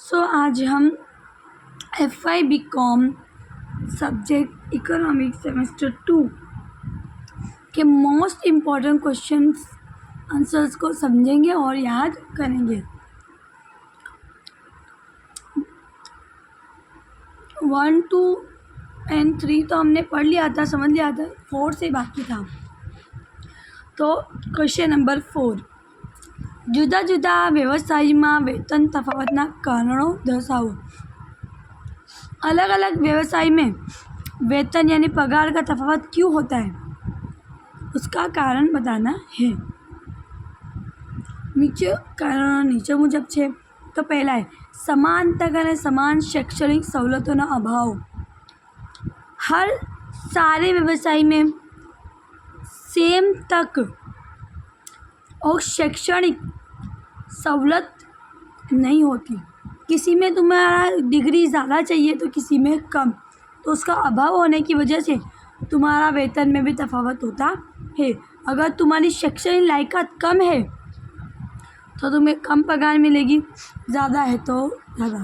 आज हम FY BCom subject economics semester 2 के मोस्ट इम्पॉर्टेंट क्वेश्चंस आंसर्स को समझेंगे और याद करेंगे। 1, 2 और 3 तो हमने पढ़ लिया था, समझ लिया था, 4 से बाकी था। तो क्वेश्चन नंबर 4, જુદા જુદા વ્યવસાયમાં વેતન તફાવતના કારણો દર્શાવો। अलग अलग व्यवसाय में वेतन यानी पगार का तफावत क्यों होता है, उसका कारण बताना है। नीचे मुजब छे। तो पहला है સમાન તક અને સમાન शैक्षणिक સવલતોનો અભાવ। हर सारे व्यवसाय में सेम तक और शैक्षणिक सहूलत नहीं होती। किसी में तुम्हारा डिग्री ज़्यादा चाहिए तो किसी में कम, तो उसका अभाव होने की वजह से तुम्हारा वेतन में भी तफावत होता है। अगर तुम्हारी शैक्षणिक लायकात कम है तो तुम्हें कम पगार मिलेगी, ज़्यादा है तो ज़्यादा।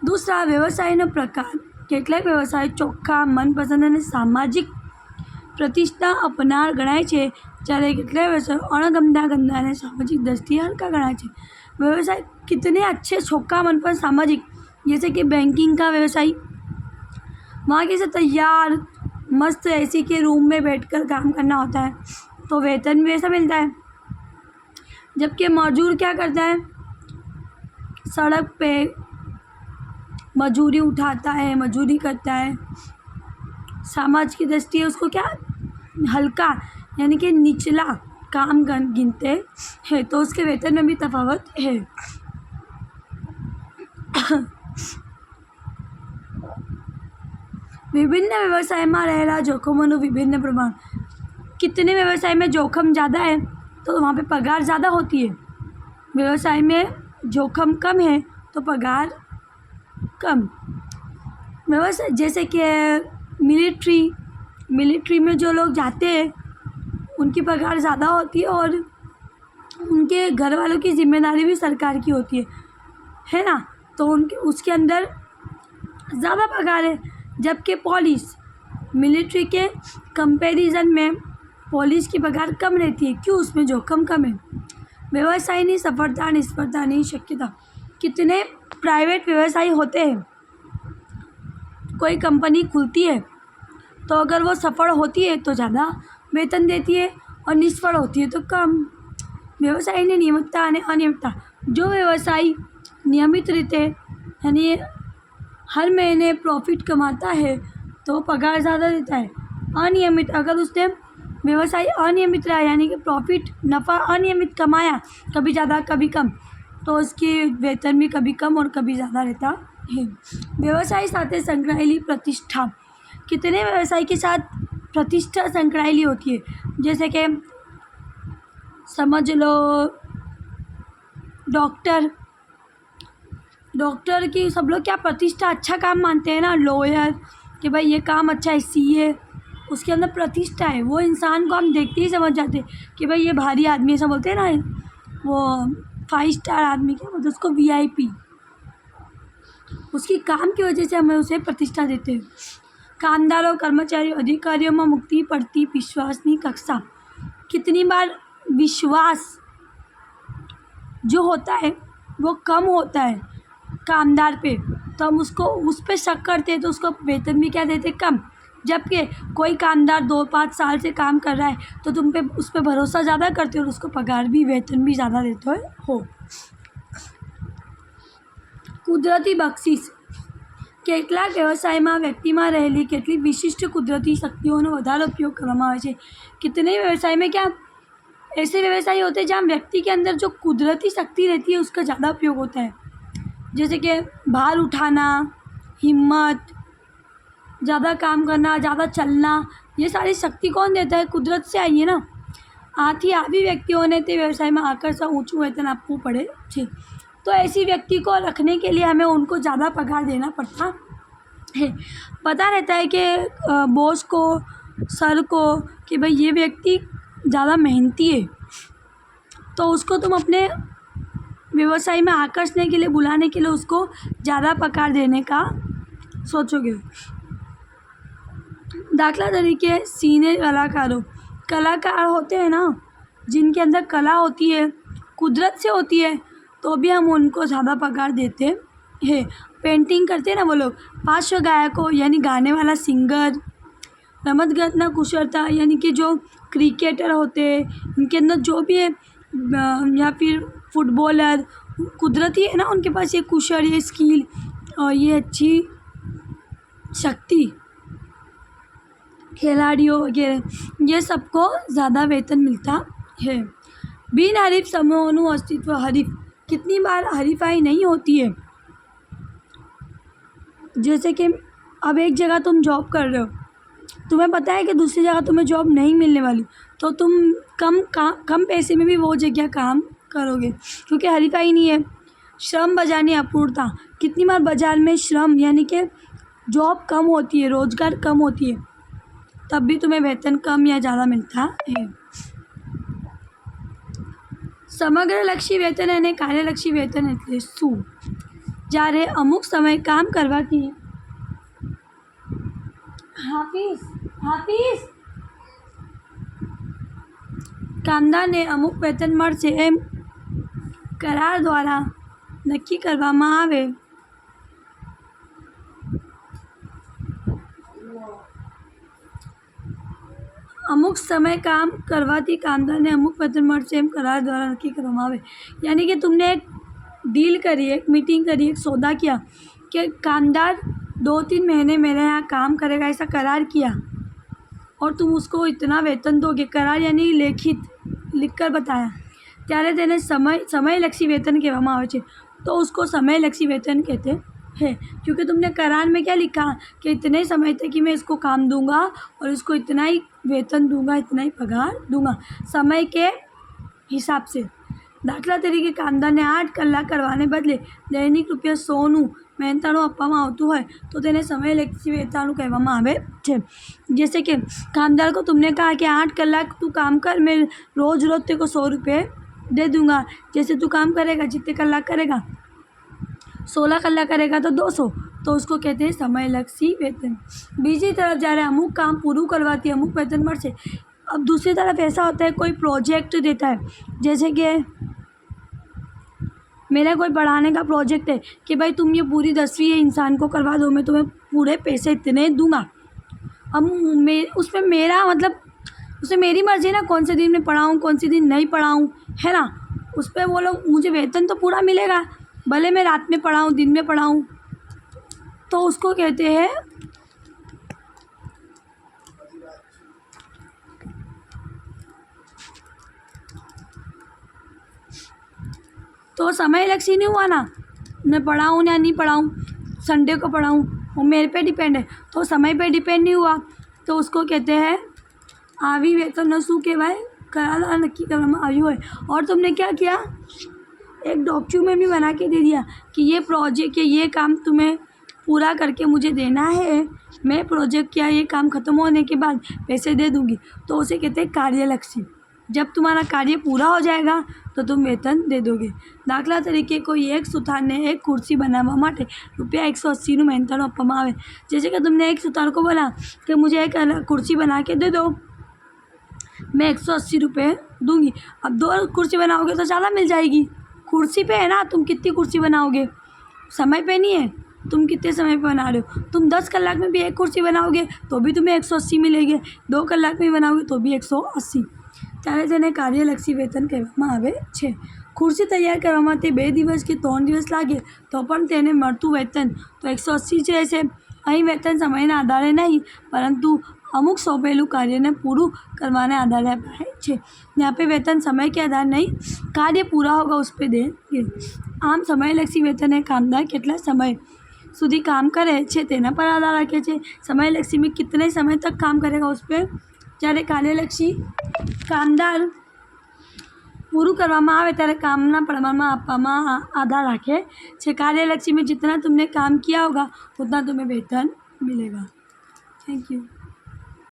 दूसरा, व्यवसायનો પ્રકાર। કેટલાક વ્યવસાય ચોખ્ખા મનપસંદ અને સામાજિક प्रतिष्ठा अपनार गणाय छे, જ્યારે કેટલાક વ્યવસાય અણગમતા ગંદા અને सामाजिक दृष्टि हल्का गणाय छे। व्यवसाय कितने अच्छे छोका मन पर सामाजिक, जैसे कि बैंकिंग का व्यवसाय, वहाँ कैसे तैयार मस्त एसी के रूम में बैठकर काम करना होता है तो वेतन भी ऐसा मिलता है। जबकि मजदूर क्या करता है, सड़क पे मजूरी उठाता है, मजूरी करता है, समाज की दृष्टि उसको क्या हल्का यानी कि निचला काम गिनते हैं, तो उसके वेतन में भी तफावत है। विभिन्न व्यवसाय में रहेला जोखमों विभिन्न प्रमाण। कितने व्यवसाय में जोखम ज़्यादा है तो वहाँ पे पगार ज़्यादा होती है, व्यवसाय में जोखम कम है तो पगार कम। व्यवसाय जैसे कि मिलिट्री में जो लोग जाते हैं उनकी पगार ज़्यादा होती है और उनके घर वालों की जिम्मेदारी भी सरकार की होती है ना, तो उनके उसके अंदर ज़्यादा पगार है। जबकि मिलिट्री के कंपैरिजन में पुलिस की पगार कम रहती है, क्यों, उसमें जोखम कम है। व्यवसायनी सफलता निष्फलता नहीं शक्यता। कितने प्राइवेट व्यवसाय होते हैं, कोई कंपनी खुलती है तो अगर वो सफल होती है तो ज़्यादा वेतन देती है और निष्फल होती है तो कम। व्यवसायની નિયમિતતા અને અનિયમિતતા। जो व्यवसाय नियमित रीते यानी हर महीने प्रॉफिट कमाता है तो पगार ज़्यादा देता है। अनियमित, अगर उसने व्यवसाय अनियमित रहा यानी कि प्रॉफिट नफ़ा अनियमित कमाया, कभी ज़्यादा कभी कम, तो उसकी वेतन भी कभी कम और कभी ज़्यादा रहता है। व्यवसाय साथ संकળાયેલી प्रतिष्ठा। कितने व्यवसाय के साथ प्रतिष्ठा संकળાયેલી होती है, जैसे कि समझ लो डॉक्टर की सब लोग क्या प्रतिष्ठा अच्छा काम मानते हैं ना, लॉयर कि भाई ये काम अच्छा है, CA उसके अंदर प्रतिष्ठा है। वो इंसान को हम देखते ही समझ जाते हैं कि भाई ये भारी आदमी, ऐसा बोलते हैं ना, वो 5 स्टार आदमी, क्या बोलते हैं उसको, VIP, उसकी काम की वजह से हमें उसे प्रतिष्ठा देते हैं। कामदारों कर्मचारियों अधिकारियों में मुक्ति पड़ती विश्वासनी कक्षा। कितनी बार विश्वास जो होता है वो कम होता है कामदार पे, तो हम उसको उस पर शक करते हैं तो उसको वेतन भी क्या देते, कम। जबकि कोई कामदार 2-5 साल से काम कर रहा है तो तुम पे उस पर भरोसा ज़्यादा करते हो और उसको पगार भी वेतन भी ज़्यादा देते हो। કુદરતી બક્ષિસ। કેટલાક વ્યવસાયમાં વ્યક્તિમાં રહેલી કેટલીક વિશિષ્ટ કુદરતી શક્તિઓનો વધારે ઉપયોગ કરવામાં આવે છે। कितने व्यवसाय में क्या ऐसे व्यवसाय होते हैं जहाँ व्यक्ति के अंदर जो कुदरती शक्ति रहती है उसका ज़्यादा उपयोग होता है, जैसे कि भार उठाना, हिम्मत, ज़्यादा काम करना, ज़्यादा चलना, ये सारी शक्ति कौन देता है, कुदरत से आई है ना। आથી આવી વ્યક્તિઓને તે વ્યવસાયમાં આકર્ષક ઊંચું વેતન આપવું પડે છે। तो ऐसी व्यक्ति को रखने के लिए हमें उनको ज़्यादा पगार देना पड़ता है। पता रहता है कि बॉस को, सर को, कि भाई ये व्यक्ति ज़्यादा मेहनती है, तो उसको तुम अपने व्यवसाय में आकर्षने के लिए, बुलाने के लिए उसको ज़्यादा पगार देने का सोचोगे। दाखला तरीके सीनियर कलाकार होते हैं ना, जिनके अंदर कला होती है, कुदरत से होती है, तो भी हम उनको ज़्यादा पगार देते हैं। पेंटिंग करते हैं ना वो लोग, पार्श्व गायकों यानी गाने वाला सिंगर, रमतगमत कुशलता यानी कि जो क्रिकेटर होते हैं, इनके अंदर जो भी है, या फिर फुटबॉलर, कुदरती है ना उनके पास ये कुशल, ये स्किल और ये अच्छी शक्ति, खिलाड़ियों वगैरह, ये सबको ज़्यादा वेतन मिलता है। बिन हरीफ समूहों अस्तित्व हरीफ, कितनी बार हरीफाई नहीं होती है। जैसे कि अब एक जगह तुम जॉब कर रहे हो, तुम्हें पता है कि दूसरी जगह तुम्हें जॉब नहीं मिलने वाली, तो तुम कम पैसे में भी वो जगह काम करोगे, क्योंकि हरीफाई नहीं है। श्रम बजाने अपूर्णता, कितनी बार बाजार में श्रम यानी कि जॉब कम होती है, रोज़गार कम होती है, तब भी तुम्हें वेतन कम या ज़्यादा मिलता है। સમગ્રલક્ષી વેતન અને કાર્યલક્ષી વેતન એટલે શું? જ્યારે અમુક સમય કામ કરવાથી કામદારને અમુક વેતન મળશે એમ કરાર દ્વારા નક્કી કરવામાં આવે। અમુક સમય કામ કરવાથી કામદારને અમુક વેતન મળશે એમ करार द्वारा नक्की કરવામાં આવે। यानी कि तुमने एक डील करी, एक मीटिंग करी, एक सौदा किया कि कामदार 2-3 महीने मेरे यहाँ काम करेगा, ऐसा करार किया और तुम उसको इतना वेतन दोगे। करार यानी लिख कर बताया, ત્યારે તેને સમયલક્ષી વેતન કહેવામાં આવે છે। तो उसको समयलक्षी वेतन कहते हैं, क्योंकि तुमने करार में क्या लिखा कि इतने समय तक कि मैं इसको काम दूंगा और इसको इतना ही वेतन दूंगा, इतना ही पगार दूंगा, समय के हिसाब से। દાખલા તરીકે કામદારને 8 કલાક કરવાને બદલે દૈનિક ₹100નું મહેનતાણું આપવામાં આવતું હોય તો તેને સમયલક્ષી વેતન કહેવામાં આવે છે। जैसे कि कामदार को तुमने कहा कि 8 कलाक तू काम कर, मैं रोज़ तेरे को ₹100 दे दूंगा। जैसे तू काम करेगा, जितने कलाक करेगा, 16 कलाक करेगा तो 200, तो उसको कहते हैं समयलक्षी वेतन। बीजी तरफ જ્યારે અમુક કામ પૂરું કરવાથી અમુક વેતન મળશે। अब दूसरी तरफ ऐसा होता है, कोई प्रोजेक्ट देता है, जैसे कि मेरा कोई पढ़ाने का प्रोजेक्ट है कि भाई तुम ये पूरी 10वीं इंसान को करवा दो, मैं तुम्हें पूरे पैसे इतने दूंगा। अब उसमें मेरा मतलब, उसमें मेरी मर्ज़ी ना कौन से दिन में पढ़ाऊँ, कौन से दिन नहीं पढ़ाऊँ, है ना। उस पर वो लोग, मुझे वेतन तो पूरा मिलेगा, भले मैं रात में पढ़ाऊँ, दिन में पढ़ाऊँ, तो उसको कहते हैं तो समयलक्षी नहीं हुआ ना, मैं पढ़ाऊँ या नहीं पढ़ाऊँ, संडे को पढ़ाऊँ, वो मेरे पे डिपेंड है, तो समय पे डिपेंड नहीं हुआ, तो उसको कहते हैं આવી વેતનનો શું કહેવાય? કરાર દ્વારા નક્કી કરવામાં આવ્યું હોય। और तुमने क्या किया, एक डॉक्यूमेंट भी बना के दे दिया कि ये प्रोजेक्ट या ये काम तुम्हें पूरा करके मुझे देना है, मैं प्रोजेक्ट या ये काम ख़त्म होने के बाद पैसे दे दूँगी, तो उसे कहते हैं कार्यलक्षी। जब तुम्हारा कार्य पूरा हो जाएगा तो तुम वेतन दे दोगे। દાખલા તરીકે કોઈ એક સુથારને એક कुर्सी बनावा માટે ₹180નું મહેનતાણું આપવામાં આવે। जैसे कि तुमने एक सुथार को बोला कि मुझे एक कुर्सी बना के दे दो, मैं ₹180 दूंगी। अब 2 कुर्सी बनाओगे तो ज़्यादा मिल जाएगी, कुर्सी पे है ना, तुम कितनी कुर्सी बनाओगे, समय पे नहीं है, तुम कितने समय पे बना रहे हो। तुम 10 कलाक में भी एक कुर्सी बनाओगे तो भी तुम्हें 180 मिलेंगे, 2 कलाक में बनाओगे तो भी 180। ત્યારે તેને કાર્યલક્ષી વેતન કહેવામાં આવે છે। ખુરશી તૈયાર કરવા માટે 2 દિવસ કે 3 દિવસ લાગે તો પણ તેને મળતું વેતન તો 180 જ રહેશે। અહીં વેતન સમયના આધારે નહીં, પરંતુ અમુક સોંપેલું કાર્યને પૂરું કરવાને આધારે અપાય છે। यहाँ पे वेतन समय के आधार नहीं, कार्य पूरा होगा उस पर देंगे। આમ સમયલક્ષી વેતન એ કામદાર કેટલા સમય સુધી કામ કરે છે તેના પર આધાર રાખે છે। સમયલક્ષી में कितने समय तक काम करेगा उस पर। જ્યારે કાર્યલક્ષી કામદાર પૂરું કરવામાં આવે ત્યારે કામના પ્રમાણમાં આપવામાં આધાર રાખે છે। કાર્યલક્ષી में जितना तुमने काम किया होगा उतना तुम्हें वेतन मिलेगा। Thank you.